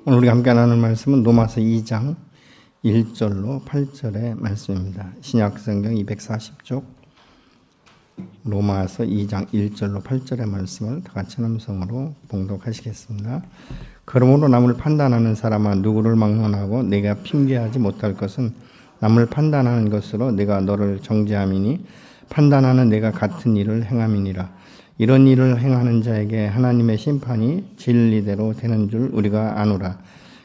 오늘 우리가 함께 나눌 말씀은 로마서 2장 1절로 8절의 말씀입니다. 신약성경 240쪽 로마서 2장 1절로 8절의 말씀을 다 같이 함성으로 봉독하시겠습니다. 그러므로 남을 판단하는 사람아 누구를 막론하고 내가 핑계하지 못할 것은 남을 판단하는 것으로 내가 너를 정죄함이니 판단하는 내가 같은 일을 행함이니라. 이런 일을 행하는 자에게 하나님의 심판이 진리대로 되는 줄 우리가 아노라.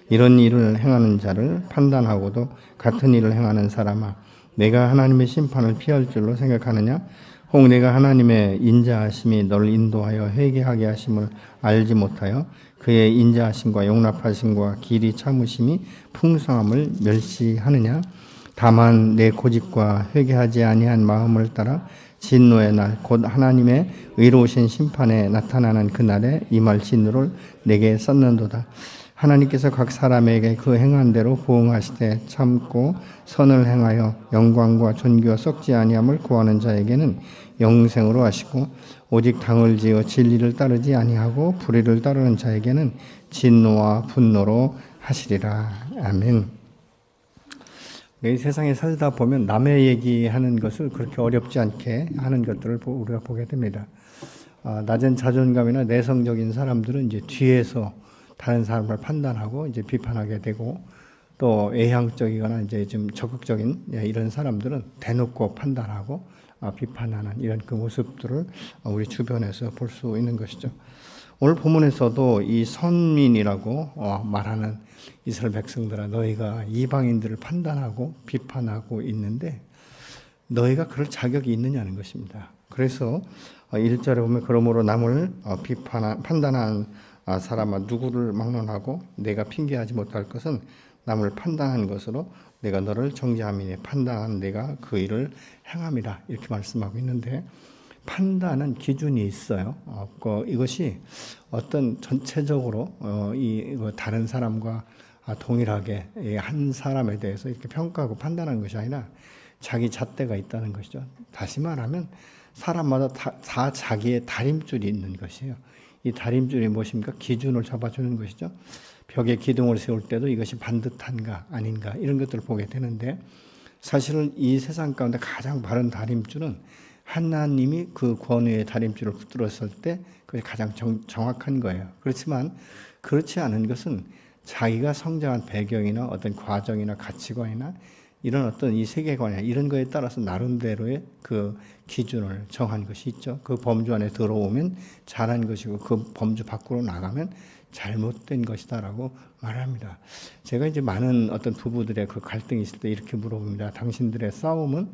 이런 일을 행하는 자를 판단하고도 같은 일을 행하는 사람아 내가 하나님의 심판을 피할 줄로 생각하느냐? 혹 내가 하나님의 인자하심이 너를 인도하여 회개하게 하심을 알지 못하여 그의 인자하심과 용납하심과 길이 참으심이 풍성함을 멸시하느냐? 다만 내 고집과 회개하지 아니한 마음을 따라 진노의 날 곧 하나님의 의로우신 심판에 나타나는 그날에 임할 진노를 내게 썼는도다. 하나님께서 각 사람에게 그 행한 대로 보응하시되 참고 선을 행하여 영광과 존귀와 썩지 아니함을 구하는 자에게는 영생으로 하시고 오직 당을 지어 진리를 따르지 아니하고 불의를 따르는 자에게는 진노와 분노로 하시리라. 아멘. 이 세상에 살다 보면 남의 얘기하는 것을 그렇게 어렵지 않게 하는 것들을 우리가 보게 됩니다. 낮은 자존감이나 내성적인 사람들은 이제 뒤에서 다른 사람을 판단하고 이제 비판하게 되고, 또 외향적이거나 이제 좀 적극적인 이런 사람들은 대놓고 판단하고 비판하는 이런 그 모습들을 우리 주변에서 볼 수 있는 것이죠. 오늘 본문에서도 이 선민이라고 말하는 이스라엘 백성들아 너희가 이방인들을 판단하고 비판하고 있는데 너희가 그럴 자격이 있느냐는 것입니다. 그래서 1절에 보면 그러므로 남을 판단한 사람아 누구를 막론하고 내가 핑계하지 못할 것은 남을 판단한 것으로 내가 너를 정죄함이니 판단한 내가 그 일을 행함이라 이렇게 말씀하고 있는데, 판단은 기준이 있어요. 이것이 어떤 전체적으로 다른 사람과 동일하게 한 사람에 대해서 이렇게 평가하고 판단하는 것이 아니라 자기 잣대가 있다는 것이죠. 다시 말하면 사람마다 다 자기의 다림줄이 있는 것이에요. 이 다림줄이 무엇입니까? 기준을 잡아주는 것이죠. 벽에 기둥을 세울 때도 이것이 반듯한가 아닌가 이런 것들을 보게 되는데, 사실은 이 세상 가운데 가장 바른 다림줄은 하나님이 그 권위의 다림줄을 붙들었을 때 그게 가장 정확한 거예요. 그렇지만 그렇지 않은 것은 자기가 성장한 배경이나 어떤 과정이나 가치관이나 이런 어떤 이 세계관이나 이런 거에 따라서 나름대로의 그 기준을 정한 것이 있죠. 그 범주 안에 들어오면 잘한 것이고 그 범주 밖으로 나가면 잘못된 것이다라고 말합니다. 제가 이제 많은 어떤 부부들의 그 갈등이 있을 때 이렇게 물어봅니다. 당신들의 싸움은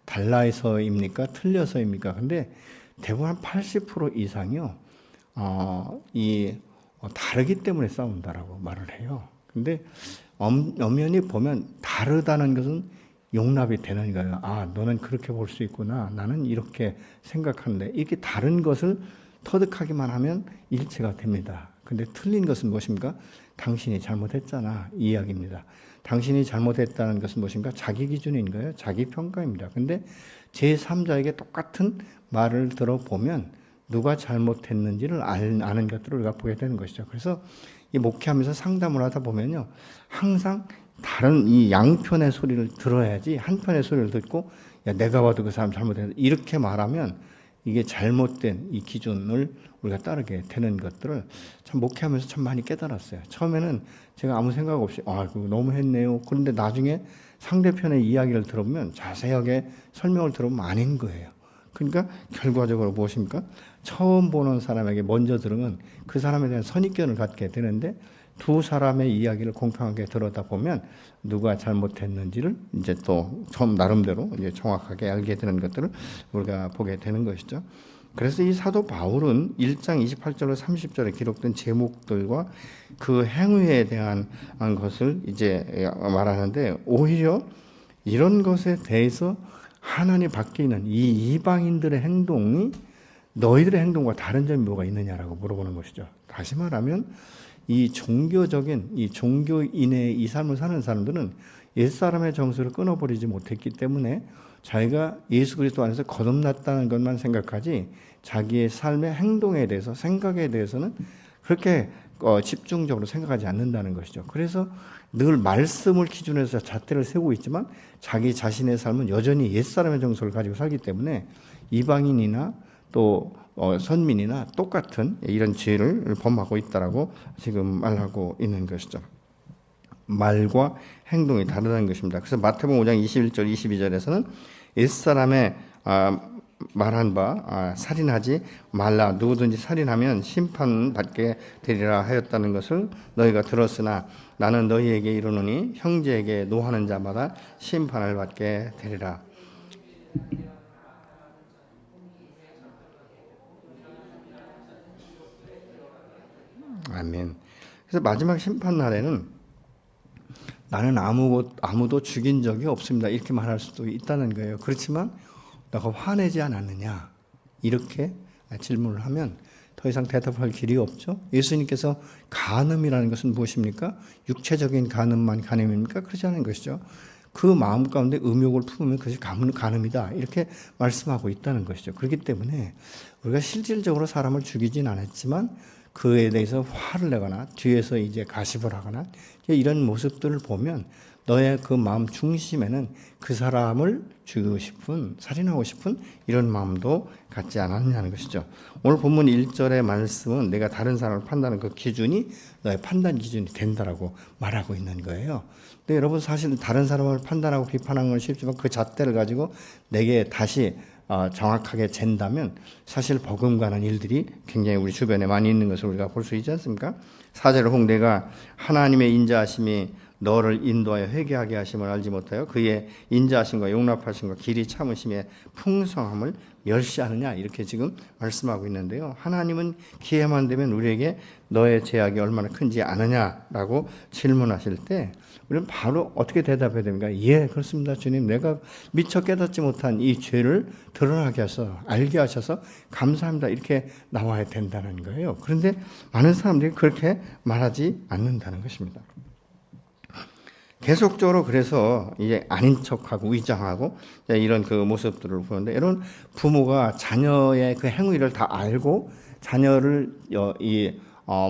달라서입니까? 틀려서입니까? 근데 대부분 한 80% 이상이요, 다르기 때문에 싸운다라고 말을 해요. 근데 엄연히 보면 다르다는 것은 용납이 되는 거예요. 너는 그렇게 볼 수 있구나. 나는 이렇게 생각하는데, 이렇게 다른 것을 터득하기만 하면 일치가 됩니다. 근데 틀린 것은 무엇입니까? 당신이 잘못했잖아. 이 이야기입니다. 당신이 잘못했다는 것은 무엇인가? 자기 기준인 거예요. 자기 평가입니다. 근데 제3자에게 똑같은 말을 들어보면 누가 잘못했는지를 아는 것들을 우리가 보게 되는 것이죠. 그래서 이 목회하면서 상담을 하다 보면요, 항상 다른 이 양편의 소리를 들어야지 한편의 소리를 듣고 야 내가 봐도 그 사람 잘못했다 이렇게 말하면 이게 잘못된 이 기준을 우리가 따르게 되는 것들을 참 목회하면서 참 많이 깨달았어요. 처음에는 제가 아무 생각 없이 그거 너무 했네요. 그런데 나중에 상대편의 이야기를 들어보면 자세하게 설명을 들어보면 아닌 거예요. 그러니까 결과적으로 무엇입니까? 처음 보는 사람에게 먼저 들으면 그 사람에 대한 선입견을 갖게 되는데, 두 사람의 이야기를 공평하게 들여다보면 누가 잘못했는지를 이제 또 처음 나름대로 이제 정확하게 알게 되는 것들을 우리가 보게 되는 것이죠. 그래서 이 사도 바울은 1장 28절로 30절에 기록된 제목들과 그 행위에 대한 것을 이제 말하는데, 오히려 이런 것에 대해서 하나님 밖에 있는 이 이방인들의 행동이 너희들의 행동과 다른 점이 뭐가 있느냐라고 물어보는 것이죠. 다시 말하면 이 종교적인 이 종교인의 이 삶을 사는 사람들은 옛사람의 정서를 끊어버리지 못했기 때문에 자기가 예수 그리스도 안에서 거듭났다는 것만 생각하지 자기의 삶의 행동에 대해서 생각에 대해서는 그렇게 집중적으로 생각하지 않는다는 것이죠. 그래서 늘 말씀을 기준으로 해서 잣대를 세우고 있지만 자기 자신의 삶은 여전히 옛사람의 정서를 가지고 살기 때문에 이방인이나 또 선민이나 똑같은 이런 죄를 범하고 있다라고 지금 말하고 있는 것이죠. 말과 행동이 다르다는 것입니다. 그래서 마태복음 5장 21절 22절에서는 옛사람의 말한 바 살인하지 말라. 누구든지 살인하면 심판받게 되리라 하였다는 것을 너희가 들었으나 나는 너희에게 이르노니 형제에게 노하는 자마다 심판을 받게 되리라. 아멘. 그래서 마지막 심판 날에는 나는 아무도 죽인 적이 없습니다. 이렇게 말할 수도 있다는 거예요. 그렇지만 너가 화내지 않았느냐? 이렇게 질문을 하면 더 이상 대답할 길이 없죠. 예수님께서 간음이라는 것은 무엇입니까? 육체적인 간음만 간음입니까? 그러지 않은 것이죠. 그 마음 가운데 음욕을 품으면 그것이 간음이다. 이렇게 말씀하고 있다는 것이죠. 그렇기 때문에 우리가 실질적으로 사람을 죽이진 않았지만 그에 대해서 화를 내거나 뒤에서 이제 가십을 하거나 이런 모습들을 보면 너의 그 마음 중심에는 그 사람을 죽이고 싶은, 살인하고 싶은 이런 마음도 갖지 않았냐는 것이죠. 오늘 본문 1절의 말씀은 내가 다른 사람을 판단하는 그 기준이 너의 판단 기준이 된다라고 말하고 있는 거예요. 근데 여러분 사실 다른 사람을 판단하고 비판하는 건 쉽지만 그 잣대를 가지고 내게 다시 정확하게 잰다면 사실 버금가는 일들이 굉장히 우리 주변에 많이 있는 것을 우리가 볼 수 있지 않습니까? 4절에 혹 내가 하나님의 인자하심이 너를 인도하여 회개하게 하심을 알지 못하여 그의 인자하심과 용납하심과 길이 참으심의 풍성함을 멸시하느냐 이렇게 지금 말씀하고 있는데요. 하나님은 기회만 되면 우리에게 너의 죄악이 얼마나 큰지 아느냐라고 질문하실 때 우리는 바로 어떻게 대답해야 됩니까? 예, 그렇습니다. 주님, 내가 미처 깨닫지 못한 이 죄를 드러나게 하셔서 알게 하셔서 감사합니다. 이렇게 나와야 된다는 거예요. 그런데 많은 사람들이 그렇게 말하지 않는다는 것입니다. 계속적으로 그래서 이제 아닌 척하고 위장하고 이런 그 모습들을 보는데 여러분 부모가 자녀의 그 행위를 다 알고 자녀를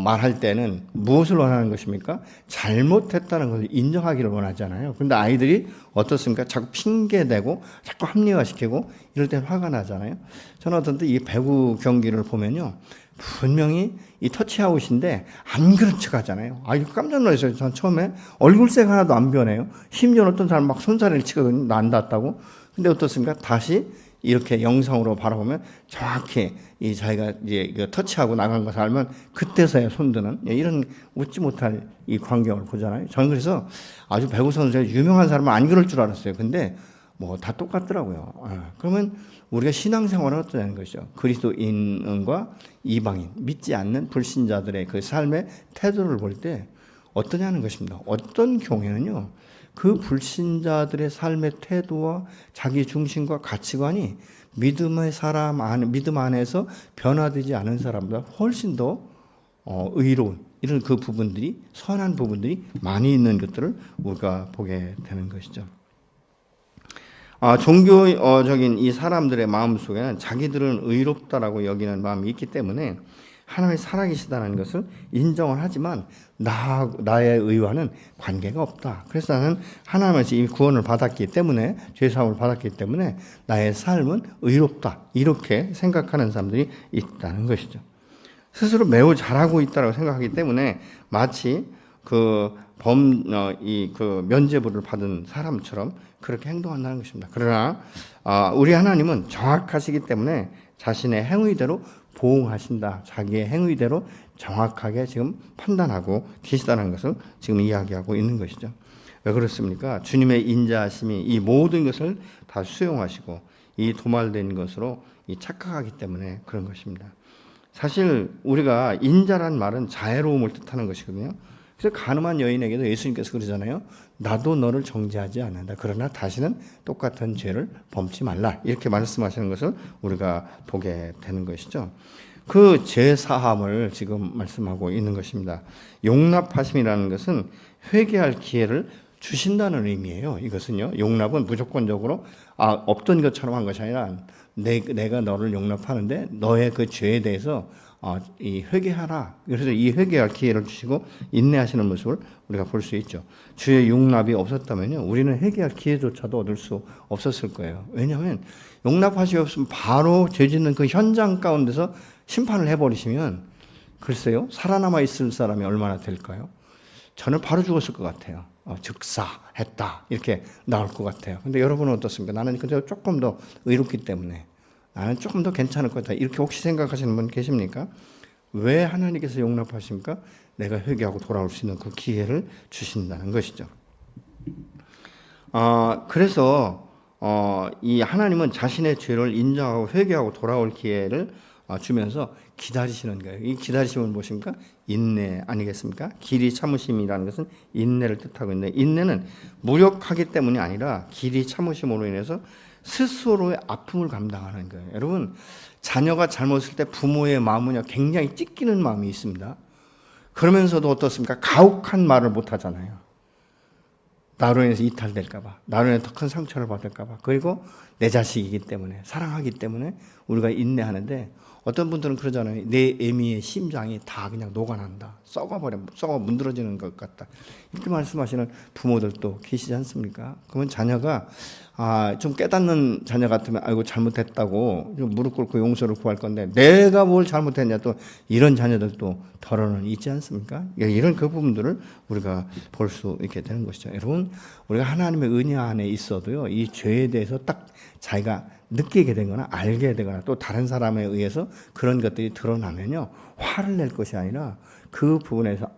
말할 때는 무엇을 원하는 것입니까? 잘못했다는 것을 인정하기를 원하잖아요. 그런데 아이들이 어떻습니까? 자꾸 핑계대고 자꾸 합리화시키고 이럴 때 화가 나잖아요. 저는 어떤 때 이 배구 경기를 보면요. 분명히 이 터치아웃인데 안 그런 척 하잖아요. 이거 깜짝 놀랐어요. 전 처음에 얼굴색 하나도 안 변해요. 심지어 어떤 사람 막 손사래를 치거든요. 난 닿았다고. 근데 어떻습니까? 다시 이렇게 영상으로 바라보면 정확히 이 자기가 이제 터치하고 나간 것을 알면 그때서야 손드는 이런 웃지 못할 이 광경을 보잖아요. 저는 그래서 아주 배구 선수가 유명한 사람은 안 그럴 줄 알았어요. 근데 뭐 다 똑같더라고요. 그러면 우리가 신앙생활은 어떠냐는 것이죠. 그리스도인과 이방인, 믿지 않는 불신자들의 그 삶의 태도를 볼 때 어떠냐는 것입니다. 어떤 경우에는요, 그 불신자들의 삶의 태도와 자기 중심과 가치관이 믿음 안에서 변화되지 않은 사람보다 훨씬 더 의로운 이런 그 부분들이 선한 부분들이 많이 있는 것들을 우리가 보게 되는 것이죠. 종교적인 이 사람들의 마음 속에는 자기들은 의롭다라고 여기는 마음이 있기 때문에 하나님이 살아계시다는 것을 인정을 하지만 나의 의와는 관계가 없다. 그래서 나는 하나님에서 이미 구원을 받았기 때문에 죄사함을 받았기 때문에 나의 삶은 의롭다. 이렇게 생각하는 사람들이 있다는 것이죠. 스스로 매우 잘하고 있다고 생각하기 때문에 마치 그 면죄부를 받은 사람처럼 그렇게 행동한다는 것입니다. 그러나 우리 하나님은 정확하시기 때문에 자신의 행위대로 보응하신다. 자기의 행위대로 정확하게 지금 판단하고 계시다는 것을 지금 이야기하고 있는 것이죠. 왜 그렇습니까? 주님의 인자하심이 이 모든 것을 다 수용하시고 이 도말된 것으로 착각하기 때문에 그런 것입니다. 사실 우리가 인자란 말은 자애로움을 뜻하는 것이거든요. 그래서 가늠한 여인에게도 예수님께서 그러잖아요. 나도 너를 정죄하지 않는다. 그러나 다시는 똑같은 죄를 범치 말라. 이렇게 말씀하시는 것을 우리가 보게 되는 것이죠. 그 죄사함을 지금 말씀하고 있는 것입니다. 용납하심이라는 것은 회개할 기회를 주신다는 의미예요. 이것은요. 용납은 무조건적으로 없던 것처럼 한 것이 아니라 내가 너를 용납하는데 너의 그 죄에 대해서 이 회개하라. 그래서 이 회개할 기회를 주시고 인내하시는 모습을 우리가 볼 수 있죠. 주의 용납이 없었다면요, 우리는 회개할 기회조차도 얻을 수 없었을 거예요. 왜냐하면 용납하시 없으면 바로 죄 짓는 그 현장 가운데서 심판을 해버리시면 글쎄요, 살아남아 있을 사람이 얼마나 될까요? 저는 바로 죽었을 것 같아요. 즉사했다 이렇게 나올 것 같아요. 근데 여러분은 어떻습니까? 나는 그저 조금 더 의롭기 때문에, 나는 조금 더 괜찮을 것 같다, 이렇게 혹시 생각하시는 분 계십니까? 왜 하나님께서 용납하십니까? 내가 회개하고 돌아올 수 있는 그 기회를 주신다는 것이죠. 그래서 이 하나님은 자신의 죄를 인정하고 회개하고 돌아올 기회를 주면서 기다리시는 거예요. 이 기다리심은 무엇입니까? 인내 아니겠습니까? 길이 참으심이라는 것은 인내를 뜻하고 있는데, 인내는 무력하기 때문이 아니라 길이 참으심으로 인해서 스스로의 아픔을 감당하는 거예요. 여러분, 자녀가 잘못했을 때 부모의 마음은요, 굉장히 찢기는 마음이 있습니다. 그러면서도 어떻습니까? 가혹한 말을 못 하잖아요. 나로 인해서 이탈될까 봐, 나로 인해서 더 큰 상처를 받을까 봐. 그리고 내 자식이기 때문에, 사랑하기 때문에 우리가 인내하는데, 어떤 분들은 그러잖아요. 내 애미의 심장이 다 그냥 녹아난다, 썩어 문드러지는 것 같다, 이렇게 말씀하시는 부모들도 계시지 않습니까? 그러면 자녀가 좀 깨닫는 자녀 같으면 아이고 잘못했다고 좀 무릎 꿇고 용서를 구할 건데, 내가 뭘 잘못했냐, 또 이런 자녀들도 더러는 있지 않습니까? 이런 그 부분들을 우리가 볼 수 있게 되는 것이죠. 여러분, 우리가 하나님의 은혜 안에 있어도요, 이 죄에 대해서 딱 자기가 느끼게 되거나 알게 되거나 또 다른 사람에 의해서 그런 것들이 드러나면요, 화를 낼 것이 아니라 그 부분에서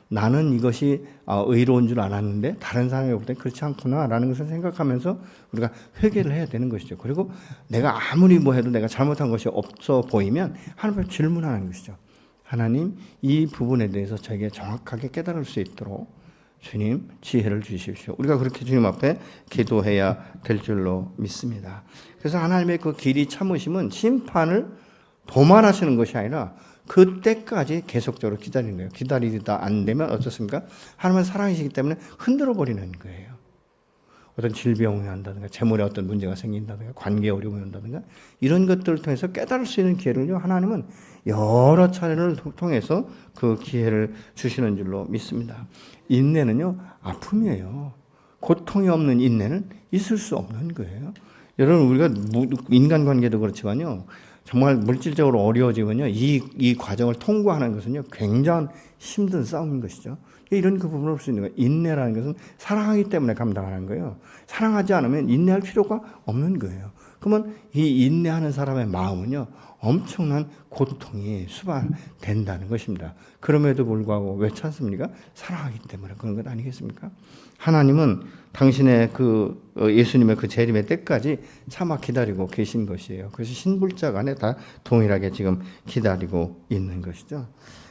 나는 이것이 의로운 줄 알았는데 다른 사람이 볼 때 그렇지 않구나라는 것을 생각하면서 우리가 회개를 해야 되는 것이죠. 그리고 내가 아무리 뭐 해도 내가 잘못한 것이 없어 보이면 하나님께 질문하는 것이죠. 하나님, 이 부분에 대해서 저에게 정확하게 깨달을 수 있도록 주님 지혜를 주십시오. 우리가 그렇게 주님 앞에 기도해야 될 줄로 믿습니다. 그래서 하나님의 그 길이 참으심은 심판을 도말하시는 것이 아니라 그때까지 계속적으로 기다리는 거예요. 기다리다 안 되면 어떻습니까? 하나님은 사랑이시기 때문에 흔들어 버리는 거예요. 어떤 질병이 한다든가, 재물에 어떤 문제가 생긴다든가, 관계 어려움이 온다든가, 이런 것들을 통해서 깨달을 수 있는 기회를요, 하나님은 여러 차례를 통해서 그 기회를 주시는 줄로 믿습니다. 인내는요, 아픔이에요. 고통이 없는 인내는 있을 수 없는 거예요. 여러분, 우리가 인간관계도 그렇지만요, 정말 물질적으로 어려워지면요, 이 과정을 통과하는 것은요, 굉장히 힘든 싸움인 것이죠. 이런 그 부분을 볼 수 있는 거예요. 인내라는 것은 사랑하기 때문에 감당하는 거예요. 사랑하지 않으면 인내할 필요가 없는 거예요. 그러면 이 인내하는 사람의 마음은요, 엄청난 고통이 수반된다는 것입니다. 그럼에도 불구하고 왜 참습니까? 사랑하기 때문에 그런 것 아니겠습니까? 하나님은 당신의 예수님의 그 재림의 때까지 참아 기다리고 계신 것이에요. 그래서 신불자 간에 다 동일하게 지금 기다리고 있는 것이죠.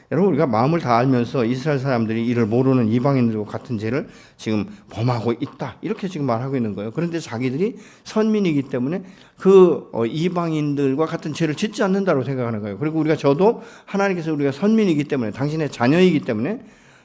여러분, 우리가 마음을 다 알면서 이스라엘 사람들이 이를 모르는 이방인들과 같은 죄를 지금 범하고 있다, 이렇게 지금 말하고 있는 거예요. 그런데 자기들이 선민이기 때문에 그 이방인들과 같은 죄를 짓지 않는다고 생각하는 거예요. 그리고 저도 하나님께서 우리가 선민이기 때문에, 당신의 자녀이기 때문에,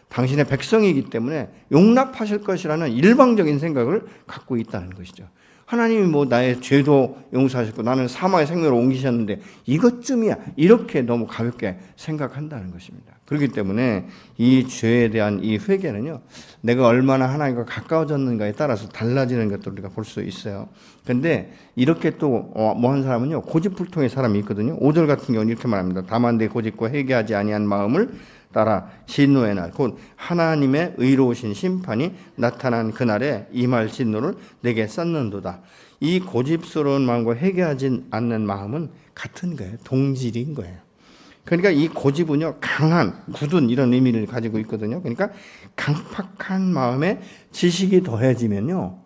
당신의 백성이기 때문에 용납하실 것이라는 일방적인 생각을 갖고 있다는 것이죠. 하나님이 나의 죄도 용서하셨고 나는 사망의 생명으로 옮기셨는데 이것쯤이야, 이렇게 너무 가볍게 생각한다는 것입니다. 그렇기 때문에 이 죄에 대한 이 회개는요, 내가 얼마나 하나님과 가까워졌는가에 따라서 달라지는 것들을 우리가 볼 수 있어요. 그런데 이렇게 또 한 사람은요, 고집불통의 사람이 있거든요. 5절 같은 경우는 이렇게 말합니다. 다만 내 고집고 회개하지 아니한 마음을 따라 진노의 날, 곧 하나님의 의로우신 심판이 나타난 그날에 임할 진노를 내게 쏟는도다. 이 고집스러운 마음과 회개하지 않는 마음은 같은 거예요. 동질인 거예요. 그러니까 이 고집은요, 강한, 굳은 이런 의미를 가지고 있거든요. 그러니까 강팍한 마음에 지식이 더해지면요,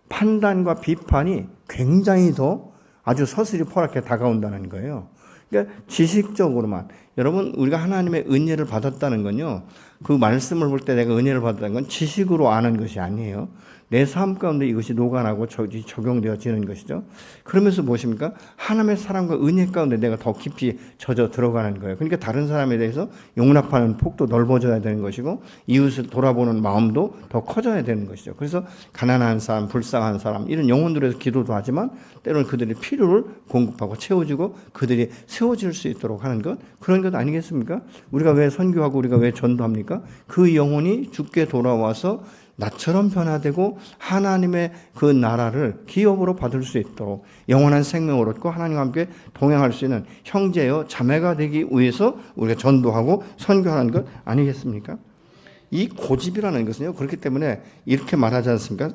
판단과 비판이 굉장히 더 아주 서슬이 포랗게 다가온다는 거예요. 그러니까 지식적으로만, 여러분, 우리가 하나님의 은혜를 받았다는 건요, 그 말씀을 볼 때 내가 은혜를 받았다는 건 지식으로 아는 것이 아니에요. 내 삶 가운데 이것이 녹아나고 적용되어지는 것이죠. 그러면서 무엇입니까? 하나님의 사랑과 은혜 가운데 내가 더 깊이 젖어 들어가는 거예요. 그러니까 다른 사람에 대해서 용납하는 폭도 넓어져야 되는 것이고 이웃을 돌아보는 마음도 더 커져야 되는 것이죠. 그래서 가난한 사람, 불쌍한 사람 이런 영혼들에서 기도도 하지만 때로는 그들의 필요를 공급하고 채워주고 그들이 세워질 수 있도록 하는 것, 그런 것 아니겠습니까? 우리가 왜 선교하고 우리가 왜 전도합니까? 그 영혼이 주께 돌아와서 나처럼 변화되고 하나님의 그 나라를 기업으로 받을 수 있도록 영원한 생명을 얻고 하나님과 함께 동행할 수 있는 형제여 자매가 되기 위해서 우리가 전도하고 선교하는 것 아니겠습니까? 이 고집이라는 것은요, 그렇기 때문에 이렇게 말하지 않습니까?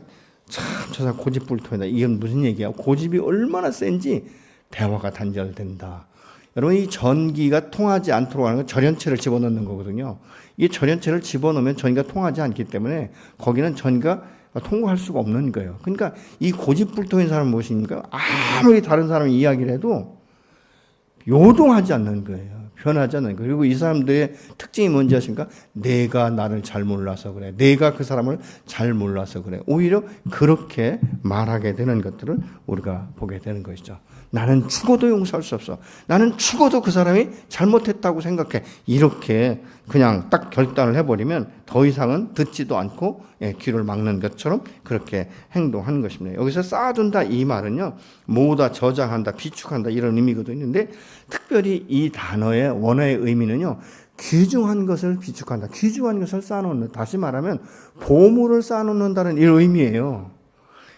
참 저 사람 고집불통이다. 이건 무슨 얘기야? 고집이 얼마나 센지 대화가 단절된다. 여러분, 이 전기가 통하지 않도록 하는 건 절연체를 집어넣는 거거든요. 이 절연체를 집어넣으면 전기가 통하지 않기 때문에 거기는 전기가 통과할 수가 없는 거예요. 그러니까 이 고집불통인 사람은 무엇입니까? 아무리 다른 사람이 이야기를 해도 요동하지 않는 거예요. 변하지 않는 거예요. 그리고 이 사람들의 특징이 뭔지 아십니까? 내가 나를 잘 몰라서 그래. 내가 그 사람을 잘 몰라서 그래. 오히려 그렇게 말하게 되는 것들을 우리가 보게 되는 것이죠. 나는 죽어도 용서할 수 없어. 나는 죽어도 그 사람이 잘못했다고 생각해. 이렇게 그냥 딱 결단을 해버리면 더 이상은 듣지도 않고 귀를 막는 것처럼 그렇게 행동하는 것입니다. 여기서 쌓아둔다 이 말은요, 모으다, 저장한다, 비축한다 이런 의미가 있는데 특별히 이 단어의 원어의 의미는요, 귀중한 것을 비축한다, 귀중한 것을 쌓아놓는, 다시 말하면 보물을 쌓아놓는다는 이 의미예요.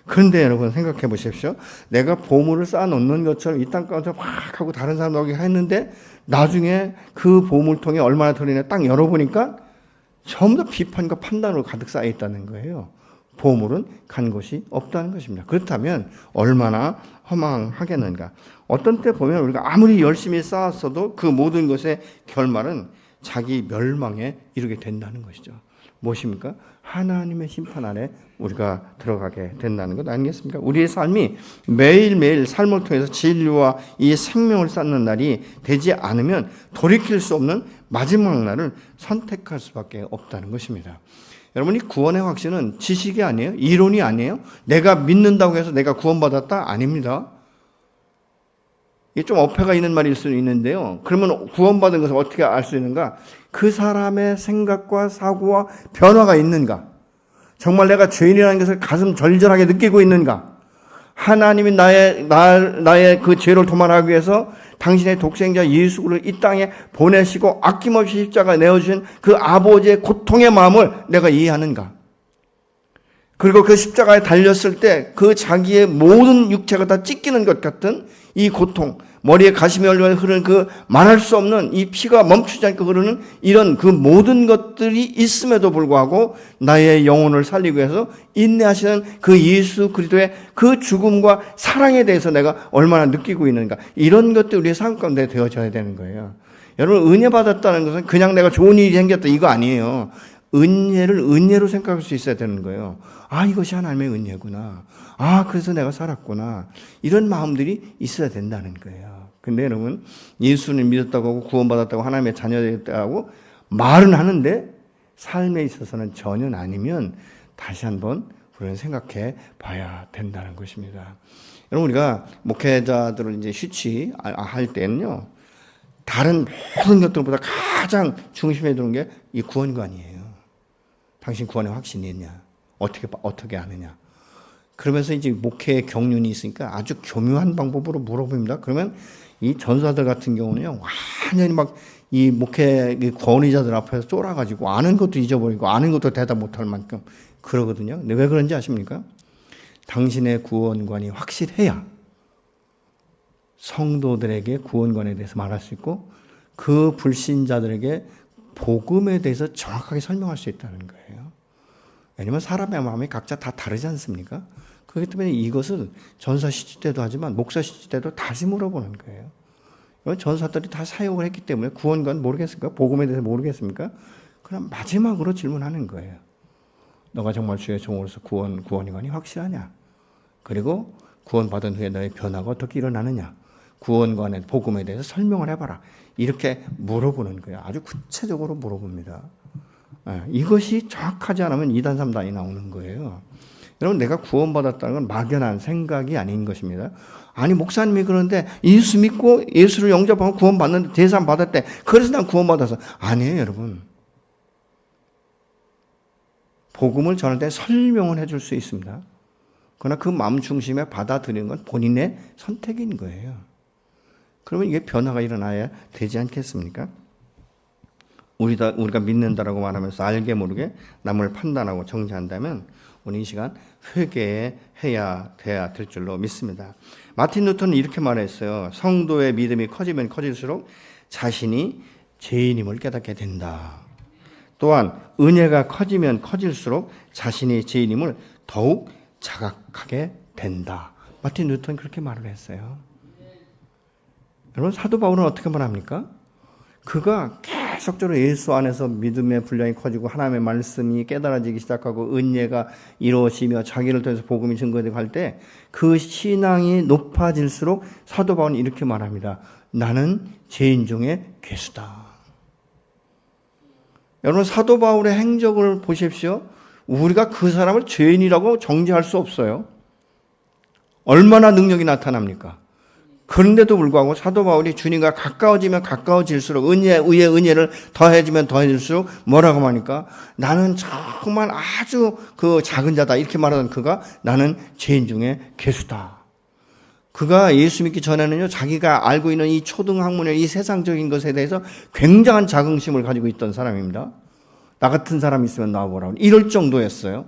그런데 여러분 생각해 보십시오. 내가 보물을 쌓아놓는 것처럼 이 땅 가운데 막 하고 다른 사람들에게 했는데 나중에 그 보물통에 얼마나 들어있나 딱 열어보니까 전부 다 비판과 판단으로 가득 쌓여 있다는 거예요. 보물은 간 곳이 없다는 것입니다. 그렇다면 얼마나 허망하겠는가. 어떤 때 보면 우리가 아무리 열심히 쌓았어도 그 모든 것의 결말은 자기 멸망에 이르게 된다는 것이죠. 무엇입니까? 하나님의 심판 아래 우리가 들어가게 된다는 것 아니겠습니까? 우리의 삶이 매일매일 삶을 통해서 진리와 이 생명을 쌓는 날이 되지 않으면 돌이킬 수 없는 마지막 날을 선택할 수밖에 없다는 것입니다. 여러분, 이 구원의 확신은 지식이 아니에요. 이론이 아니에요. 내가 믿는다고 해서 내가 구원받았다? 아닙니다. 이게 좀 어폐가 있는 말일 수는 있는데요. 그러면 구원받은 것을 어떻게 알 수 있는가? 그 사람의 생각과 사고와 변화가 있는가? 정말 내가 죄인이라는 것을 가슴 절절하게 느끼고 있는가? 하나님이 나의 그 죄를 도말하기 위해서 당신의 독생자 예수를 이 땅에 보내시고 아낌없이 십자가에 내어주신 그 아버지의 고통의 마음을 내가 이해하는가? 그리고 그 십자가에 달렸을 때 그 자기의 모든 육체가 다 찢기는 것 같은 이 고통, 머리에 가시미 흘러 흐르는 그 말할 수 없는 이 피가 멈추지 않고 흐르는 이런 그 모든 것들이 있음에도 불구하고 나의 영혼을 살리기 위해서 인내하시는 그 예수 그리스도의 그 죽음과 사랑에 대해서 내가 얼마나 느끼고 있는가. 이런 것들이 우리의 삶 가운데 되어져야 되는 거예요. 여러분, 은혜 받았다는 것은 그냥 내가 좋은 일이 생겼다 이거 아니에요. 은혜를 은혜로 생각할 수 있어야 되는 거예요. 아, 이것이 하나님의 은혜구나. 아, 그래서 내가 살았구나. 이런 마음들이 있어야 된다는 거예요. 근데 여러분, 예수를 믿었다고 하고 구원받았다고 하나님의 자녀되었다고 말은 하는데 삶에 있어서는 전혀 아니면 다시 한번 우리는 생각해 봐야 된다는 것입니다. 여러분, 우리가 목회자들을 이제 휴치할 때는요, 다른 모든 것들보다 가장 중심에 두는 게 이 구원관이에요. 당신 구원에 확신이 있냐? 어떻게 아느냐? 그러면서 이제 목회의 경륜이 있으니까 아주 교묘한 방법으로 물어봅니다. 그러면 이 전사들 같은 경우는요, 완전히 막 이 목회 권위자들 앞에서 쫄아가지고 아는 것도 잊어버리고 아는 것도 대답 못할 만큼 그러거든요. 근데 왜 그런지 아십니까? 당신의 구원관이 확실해야 성도들에게 구원관에 대해서 말할 수 있고 그 불신자들에게 복음에 대해서 정확하게 설명할 수 있다는 거예요. 왜냐하면 사람의 마음이 각자 다 다르지 않습니까? 그렇기 때문에 이것을 전사 시절 때도 하지만 목사 시절 때도 다시 물어보는 거예요. 전사들이 다 사역을 했기 때문에 구원관 모르겠습니까? 복음에 대해서 모르겠습니까? 그럼 마지막으로 질문하는 거예요. 너가 정말 주의 종으로서 구원관이 확실하냐? 그리고 구원받은 후에 너의 변화가 어떻게 일어나느냐? 구원관의 복음에 대해서 설명을 해봐라. 이렇게 물어보는 거예요. 아주 구체적으로 물어봅니다. 이것이 정확하지 않으면 2단, 3단이 나오는 거예요. 여러분, 내가 구원받았다는 건 막연한 생각이 아닌 것입니다. 아니, 목사님이 그런데 예수 믿고 예수를 영접하고 구원받는데 제사 받았대. 그래서 난 구원받아서. 아니에요, 여러분. 복음을 전할 때 설명을 해줄 수 있습니다. 그러나 그 마음 중심에 받아들이는 건 본인의 선택인 거예요. 그러면 이게 변화가 일어나야 되지 않겠습니까? 우리가 믿는다라고 말하면서 알게 모르게 남을 판단하고 정죄한다면 오늘 이 시간 회개해야 돼야 될 줄로 믿습니다. 마틴 루터는 이렇게 말했어요. 성도의 믿음이 커지면 커질수록 자신이 죄인임을 깨닫게 된다. 또한 은혜가 커지면 커질수록 자신이 죄인임을 더욱 자각하게 된다. 마틴 루터는 그렇게 말을 했어요. 여러분, 사도 바울은 어떻게 말합니까? 그가 계속적으로 예수 안에서 믿음의 분량이 커지고 하나님의 말씀이 깨달아지기 시작하고 은혜가 이루어지며 자기를 통해서 복음이 증거되고 할 때 그 신앙이 높아질수록 사도 바울은 이렇게 말합니다. 나는 죄인 중에 괴수다. 여러분, 사도 바울의 행적을 보십시오. 우리가 그 사람을 죄인이라고 정죄할 수 없어요. 얼마나 능력이 나타납니까? 그런데도 불구하고 사도 바울이 주님과 가까워지면 가까워질수록 의의 은혜를 더해지면 더해질수록 뭐라고 하니까 나는 정말 아주 그 작은 자다 이렇게 말하던 그가 나는 죄인 중에 괴수다. 그가 예수 믿기 전에는요 자기가 알고 있는 이 초등학문의 이 세상적인 것에 대해서 굉장한 자긍심을 가지고 있던 사람입니다. 나 같은 사람이 있으면 나와보라고 이럴 정도였어요.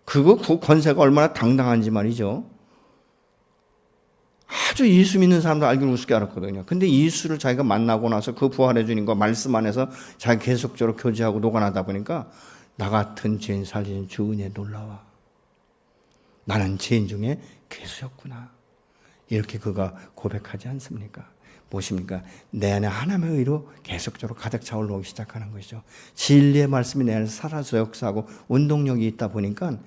그 권세가 얼마나 당당한지 말이죠. 아주 예수 믿는 사람도 알기를 우습게 알았거든요. 근데 예수를 자기가 만나고 나서 그 부활의 주님과 말씀 안에서 자기가 계속적으로 교제하고 녹아나다 보니까 나 같은 죄인 살리는 주 은혜에 놀라워. 나는 죄인 중에 괴수였구나. 이렇게 그가 고백하지 않습니까? 무엇입니까? 내 안에 하나님의 의로 계속적으로 가득 차올라오기 시작하는 것이죠. 진리의 말씀이 내 안에서 살아서 역사하고 운동력이 있다 보니까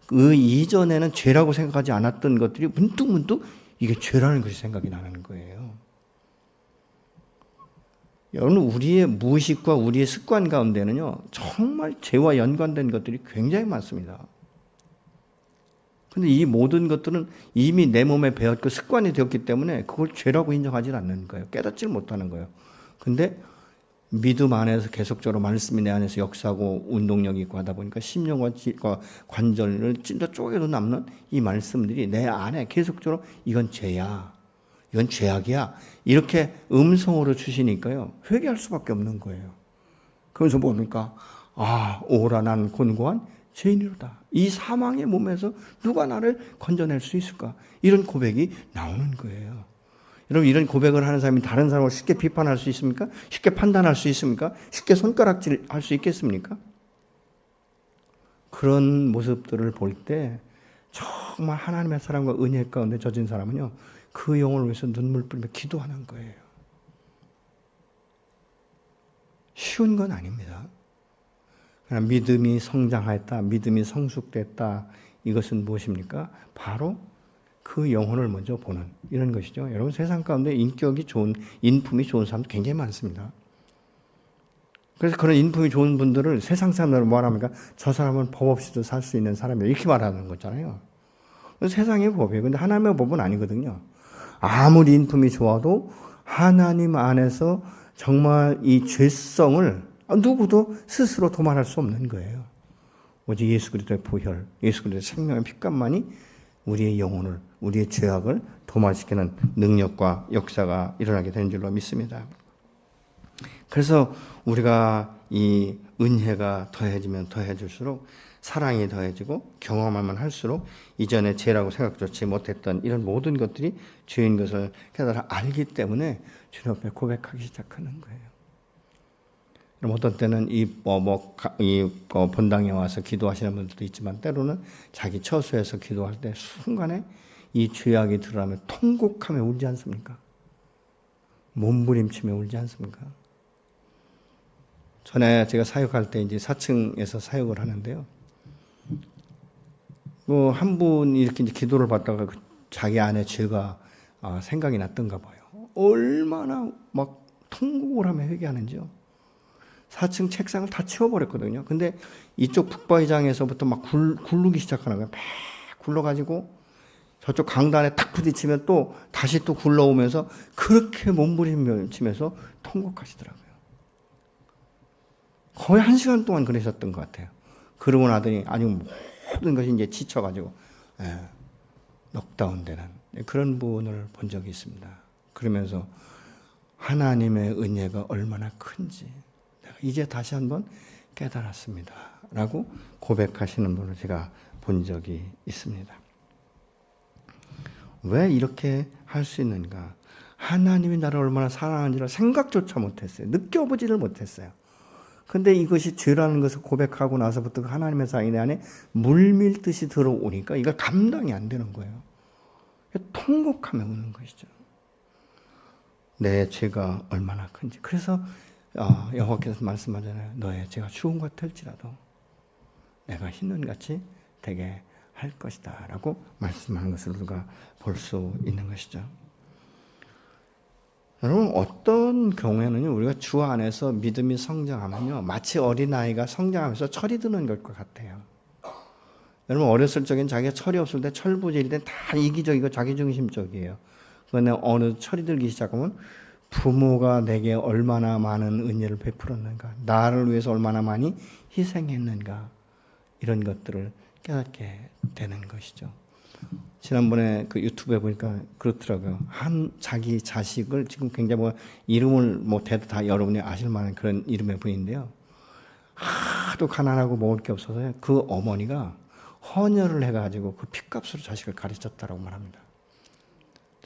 그 이전에는 죄라고 생각하지 않았던 것들이 문득문득 이게 죄라는 것이 생각이 나는 거예요. 여러분, 우리의 무의식과 우리의 습관 가운데는요 정말 죄와 연관된 것들이 굉장히 많습니다. 근데 이 모든 것들은 이미 내 몸에 배었고 습관이 되었기 때문에 그걸 죄라고 인정하지 않는 거예요. 깨닫지를 못하는 거예요. 근데 믿음 안에서 계속적으로 말씀이 내 안에서 역사하고 운동력이 있고 하다 보니까 심령과 관절을 찐더 쪼개도 남는 이 말씀들이 내 안에 계속적으로 이건 죄야, 이건 죄악이야 이렇게 음성으로 주시니까요 회개할 수밖에 없는 거예요. 그래서 뭡니까? 오라 난 곤고한 죄인이로다. 이 사망의 몸에서 누가 나를 건져낼 수 있을까? 이런 고백이 나오는 거예요. 여러분, 이런 고백을 하는 사람이 다른 사람을 쉽게 비판할 수 있습니까? 쉽게 판단할 수 있습니까? 쉽게 손가락질 할 수 있겠습니까? 그런 모습들을 볼 때 정말 하나님의 사랑과 은혜 가운데 젖은 사람은요 그 영혼을 위해서 눈물 뿌리며 기도하는 거예요. 쉬운 건 아닙니다. 그러나 믿음이 성장했다, 믿음이 성숙됐다, 이것은 무엇입니까? 바로 그 영혼을 먼저 보는 이런 것이죠. 여러분, 세상 가운데 인격이 좋은, 인품이 좋은 사람도 굉장히 많습니다. 그래서 그런 인품이 좋은 분들을 세상 사람들은 뭐합니까? 저 사람은 법 없이도 살 수 있는 사람이에요. 이렇게 말하는 거잖아요. 세상의 법이에요. 근데 하나님의 법은 아니거든요. 아무리 인품이 좋아도 하나님 안에서 정말 이 죄성을 누구도 스스로 도말할 수 없는 거예요. 오직 예수 그리스도의 보혈, 예수 그리스도의 생명의 피값만이 우리의 영혼을, 우리의 죄악을 도말시키는 능력과 역사가 일어나게 되는 줄로 믿습니다. 그래서 우리가 이 은혜가 더해지면 더해질수록 사랑이 더해지고 경험하면 할수록 이전에 죄라고 생각조차 못했던 이런 모든 것들이 죄인 것을 깨달아 알기 때문에 주님 앞에 고백하기 시작하는 거예요. 그럼 어떤 때는 본당에 와서 기도하시는 분들도 있지만 때로는 자기 처소에서 기도할 때 순간에 이 죄악이 드러나면 통곡하며 울지 않습니까? 몸부림치며 울지 않습니까? 전에 제가 사역할 때 이제 4층에서 사역을 하는데요. 한 분이 이렇게 이제 기도를 받다가 자기 안에 죄가 생각이 났던가 봐요. 얼마나 막 통곡을 하며 회개하는지요. 4층 책상을 다 치워버렸거든요. 근데 이쪽 북바위장에서부터 막 굴르기 시작하는 거예요. 막 굴러가지고 저쪽 강단에 탁 부딪히면 또 다시 또 굴러오면서 그렇게 몸부림치면서 통곡하시더라고요. 거의 1시간 동안 그러셨던 것 같아요. 그러고 나더니 아니 모든 것이 이제 지쳐가지고 넉다운되는 그런 분을 본 적이 있습니다. 그러면서 하나님의 은혜가 얼마나 큰지 내가 이제 다시 한번 깨달았습니다. 라고 고백하시는 분을 제가 본 적이 있습니다. 왜 이렇게 할 수 있는가? 하나님이 나를 얼마나 사랑하는지를 생각조차 못했어요. 느껴보지를 못했어요. 근데 이것이 죄라는 것을 고백하고 나서부터 하나님의 사랑이 내 안에 물밀듯이 들어오니까 이걸 감당이 안 되는 거예요. 통곡하며 우는 것이죠. 내 죄가 얼마나 큰지. 그래서 여호와께서 말씀하잖아요. 너의 죄가 죽은 것 같을지라도 내가 흰눈같이 되게 할 것이다 라고 말씀하는 것을 우리가 볼 수 있는 것이죠. 여러분 어떤 경우에는요 우리가 주 안에서 믿음이 성장하면요 마치 어린아이가 성장하면서 철이 드는 것과 같아요. 여러분 어렸을 적엔 자기가 철이 없을 때 철부지일 때 다 이기적이고 자기중심적이에요. 그런데 어느 철이 들기 시작하면 부모가 내게 얼마나 많은 은혜를 베풀었는가, 나를 위해서 얼마나 많이 희생했는가, 이런 것들을 깨닫게 되는 것이죠. 지난번에 그 유튜브에 보니까 그렇더라고요. 자기 자식을 지금 굉장히 이름을 대도 다 여러분이 아실 만한 그런 이름의 분인데요. 하도 가난하고 먹을 게 없어서 그 어머니가 헌혈을 해가지고 그 핏값으로 자식을 가르쳤다라고 말합니다.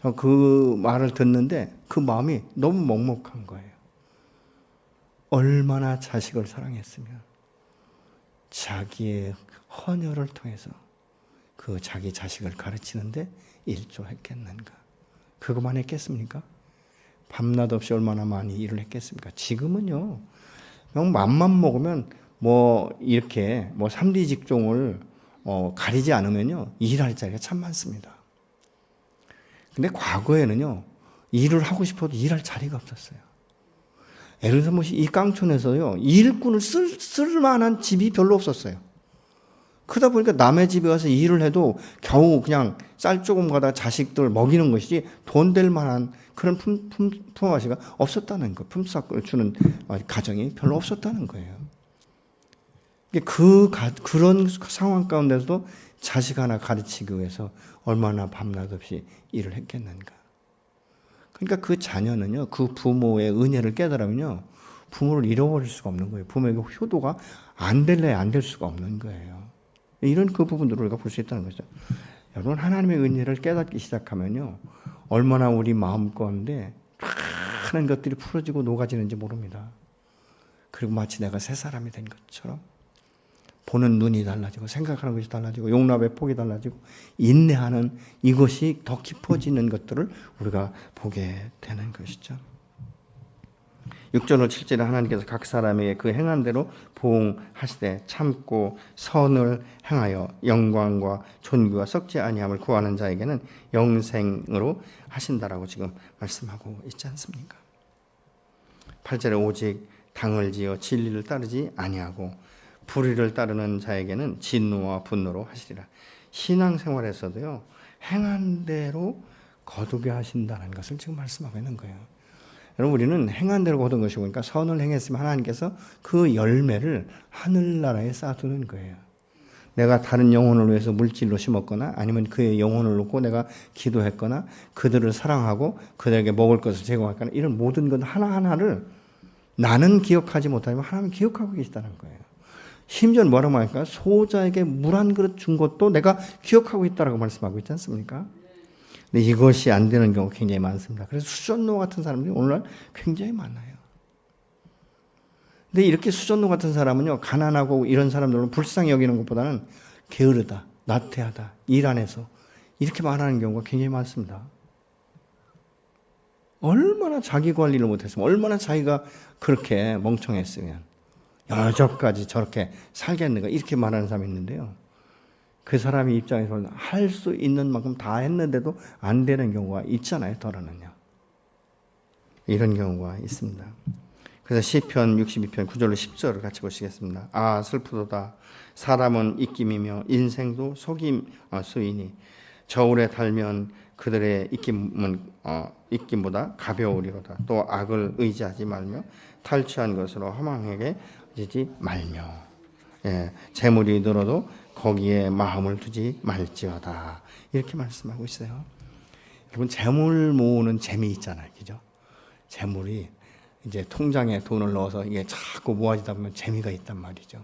저 그 말을 듣는데 그 마음이 너무 먹먹한 거예요. 얼마나 자식을 사랑했으면 자기의 헌혈을 통해서 그 자기 자식을 가르치는데 일조했겠는가? 그것만 했겠습니까? 밤낮 없이 얼마나 많이 일을 했겠습니까? 지금은요, 그냥 맘만 먹으면 이렇게 3D 직종을 가리지 않으면요, 일할 자리가 참 많습니다. 근데 과거에는요, 일을 하고 싶어도 일할 자리가 없었어요. 예를 들어서 이 깡촌에서요, 일꾼을 쓸 만한 집이 별로 없었어요. 그러다 보니까 남의 집에 가서 일을 해도 겨우 그냥 쌀 조금 가다 자식들 먹이는 것이지 돈 될 만한 그런 품앗이가 없었다는 거, 품삯을 주는 가정이 별로 없었다는 거예요. 그런 상황 가운데서도 자식 하나 가르치기 위해서 얼마나 밤낮 없이 일을 했겠는가. 그러니까 그 자녀는요, 그 부모의 은혜를 깨달으면요, 부모를 잃어버릴 수가 없는 거예요. 부모에게 효도가 안 될 수가 없는 거예요. 이런 그 부분들을 우리가 볼 수 있다는 거죠. 여러분, 하나님의 은혜를 깨닫기 시작하면요, 얼마나 우리 마음 가운데 많은 것들이 풀어지고 녹아지는지 모릅니다. 그리고 마치 내가 새 사람이 된 것처럼 보는 눈이 달라지고 생각하는 것이 달라지고 용납의 폭이 달라지고 인내하는 이것이 더 깊어지는 것들을 우리가 보게 되는 것이죠. 6절 7절에 하나님께서 각 사람에게 그 행한 대로 보응하시되 참고 선을 행하여 영광과 존귀와 썩지 아니함을 구하는 자에게는 영생으로 하신다라고 지금 말씀하고 있지 않습니까? 8절에 오직 당을 지어 진리를 따르지 아니하고 불의를 따르는 자에게는 진노와 분노로 하시리라. 신앙생활에서도요, 행한 대로 거두게 하신다는 것을 지금 말씀하고 있는 거예요. 여러분, 우리는 행한 대로 거둔 것이고, 그러니까 선을 행했으면 하나님께서 그 열매를 하늘나라에 쌓아두는 거예요. 내가 다른 영혼을 위해서 물질로 심었거나 아니면 그의 영혼을 놓고 내가 기도했거나 그들을 사랑하고 그들에게 먹을 것을 제공했거나 이런 모든 것 하나하나를 나는 기억하지 못하지만 하나님은 기억하고 계시다는 거예요. 심지어 뭐라고 말할까? 소자에게 물 한 그릇 준 것도 내가 기억하고 있다라고 말씀하고 있지 않습니까? 근데 이것이 안 되는 경우 굉장히 많습니다. 그래서 수전노 같은 사람들이 오늘날 굉장히 많아요. 근데 이렇게 수전노 같은 사람은요, 가난하고 이런 사람들은 불쌍히 여기는 것보다는 게으르다, 나태하다, 일 안 해서 이렇게 말하는 경우가 굉장히 많습니다. 얼마나 자기 관리를 못했으면, 얼마나 자기가 그렇게 멍청했으면 여전까지 저렇게 살겠는가 이렇게 말하는 사람이 있는데요. 그 사람의 입장에서는 할 수 있는 만큼 다 했는데도 안 되는 경우가 있잖아요. 더러는요. 이런 경우가 있습니다. 그래서 시편 62편 9절로 10절을 같이 보시겠습니다. 아 슬프도다. 사람은 입김이며 인생도 속임수이니 저울에 달면 그들의 입김보다 가벼우리로다. 또 악을 의지하지 말며 탈취한 것으로 허망하게 지지 말며. 재물이 늘어도 거기에 마음을 두지 말지어다. 이렇게 말씀하고 있어요. 여러분 재물 모으는 재미 있잖아요, 그죠? 재물이 이제 통장에 돈을 넣어서 이게 자꾸 모아지다 보면 재미가 있단 말이죠.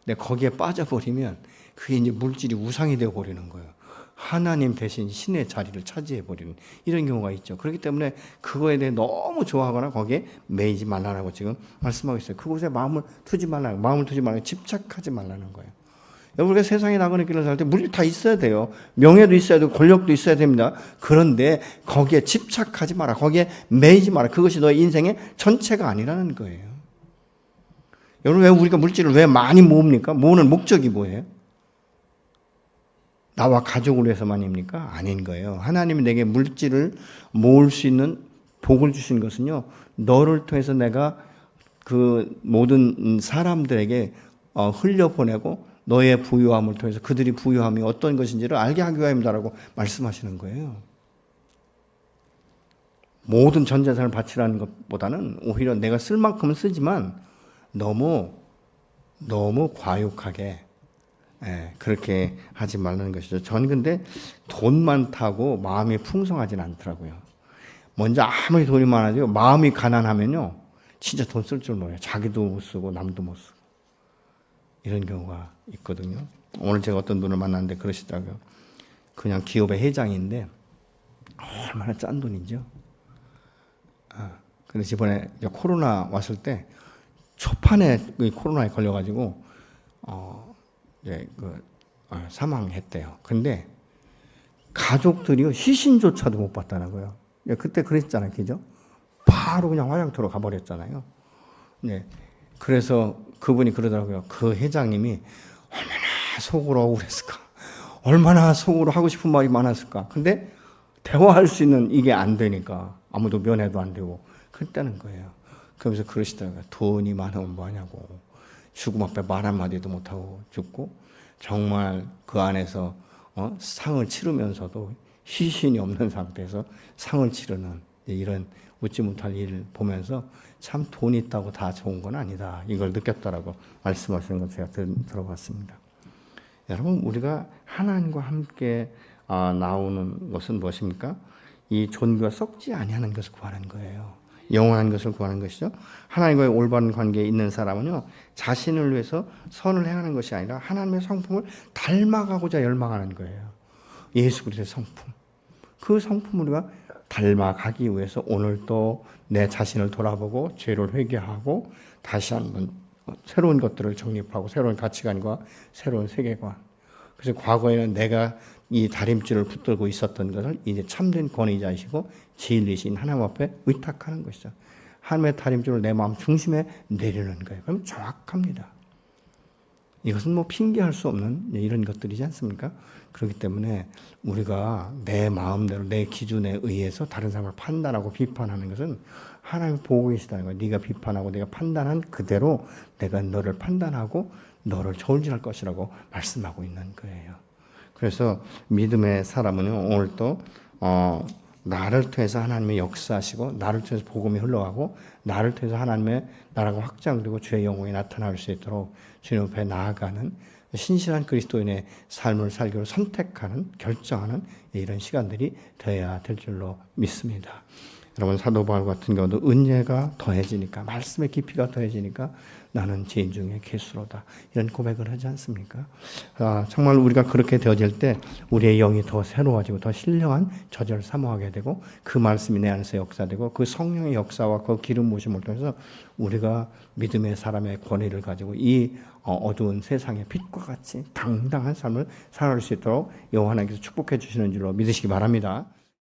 근데 거기에 빠져버리면 그게 이제 물질이 우상이 되어 버리는 거예요. 하나님 대신 신의 자리를 차지해 버리는 이런 경우가 있죠. 그렇기 때문에 그거에 대해 너무 좋아하거나 거기에 매이지 말라고 지금 말씀하고 있어요. 그곳에 마음을 두지 말라는, 마음을 두지 말라는, 집착하지 말라는 거예요. 우리가 세상에 나가는 길을 살 때 물질 다 있어야 돼요. 명예도 있어야 되고 권력도 있어야 됩니다. 그런데 거기에 집착하지 마라. 거기에 매이지 마라. 그것이 너의 인생의 전체가 아니라는 거예요. 여러분, 왜 우리가 물질을 왜 많이 모읍니까? 모으는 목적이 뭐예요? 나와 가족을 위해서만입니까? 아닌 거예요. 하나님이 내게 물질을 모을 수 있는 복을 주신 것은요, 너를 통해서 내가 그 모든 사람들에게 흘려보내고 너의 부유함을 통해서 그들이 부유함이 어떤 것인지를 알게 하기 위함이다라고 말씀하시는 거예요. 모든 전 재산을 바치라는 것보다는 오히려 내가 쓸 만큼은 쓰지만 너무 과욕하게 그렇게 하지 말라는 것이죠. 전 근데 돈 많다고 마음이 풍성하진 않더라고요. 먼저 아무리 돈이 많아도 마음이 가난하면요, 진짜 돈 쓸 줄 몰라요. 자기도 못 쓰고 남도 못 쓰고 이런 경우가 있거든요. 오늘 제가 어떤 분을 만났는데 그러시더라고요. 그냥 기업의 회장인데 얼마나 짠 돈이죠. 그래서 이번에 코로나 왔을 때 초판에 코로나에 걸려가지고 사망했대요. 근데 가족들이요, 시신조차도 못 봤다는 거예요. 그때 그랬잖아요, 그죠? 바로 그냥 화장터로 가버렸잖아요. 네. 그래서 그분이 그러더라고요. 그 회장님이 얼마나 속으로 억울했을까? 얼마나 속으로 하고 싶은 말이 많았을까? 근데 대화할 수 있는 이게 안 되니까 아무도 면회도 안 되고 그랬다는 거예요. 그러면서 그러시더라고요. 돈이 많으면 뭐하냐고. 죽음 앞에 말 한마디도 못하고 죽고 정말 그 안에서 상을 치르면서도 희신이 없는 상태에서 상을 치르는 이런 웃지 못할 일을 보면서 참 돈 있다고 다 좋은 건 아니다. 이걸 느꼈다라고 말씀하시는 것 제가 들어봤습니다. 여러분, 우리가 하나님과 함께 나오는 것은 무엇입니까? 이 존귀가 썩지 아니하는 것을 구하는 거예요. 영원한 것을 구하는 것이죠. 하나님과의 올바른 관계에 있는 사람은요, 자신을 위해서 선을 행하는 것이 아니라 하나님의 성품을 닮아가고자 열망하는 거예요. 예수 그리스도의 성품. 그 성품을 우리가 닮아가기 위해서 오늘도 내 자신을 돌아보고 죄를 회개하고 다시 한번 새로운 것들을 정립하고 새로운 가치관과 새로운 세계관. 그래서 과거에는 내가 이 다림질을 붙들고 있었던 것을 이제 참된 권위자이시고 진리신 하나님 앞에 의탁하는 것이죠. 하나님의 다림질을 내 마음 중심에 내리는 거예요. 그럼 정확합니다. 이것은 뭐 핑계할 수 없는 이런 것들이지 않습니까? 그렇기 때문에 우리가 내 마음대로 내 기준에 의해서 다른 사람을 판단하고 비판하는 것은 하나님이 보고 계시다는 거예요. 네가 비판하고 내가 판단한 그대로 내가 너를 판단하고 너를 저울질할 것이라고 말씀하고 있는 거예요. 그래서 믿음의 사람은요, 오늘 또 나를 통해서 하나님의 역사하시고 나를 통해서 복음이 흘러가고 나를 통해서 하나님의 나라가 확장되고 주의 영광이 나타날 수 있도록 주님 앞에 나아가는 신실한 그리스도인의 삶을 살기로 선택하는, 결정하는 이런 시간들이 되어야 될 줄로 믿습니다. 여러분, 사도 바울 같은 경우도 은혜가 더해지니까, 말씀의 깊이가 더해지니까 나는 죄인 중에 괴수로다, 이런 고백을 하지 않습니까? 정말 우리가 그렇게 되어질 때 우리의 영이 더 새로워지고 더 신령한 저절을 사모하게 되고 그 말씀이 내 안에서 역사되고 그 성령의 역사와 그 기름 부으심을 통해서 우리가 믿음의 사람의 권위를 가지고 이 어두운 세상의 빛과 같이 당당한 삶을 살아갈 수 있도록 여호와 하나님께서 축복해 주시는 줄로 믿으시기 바랍니다.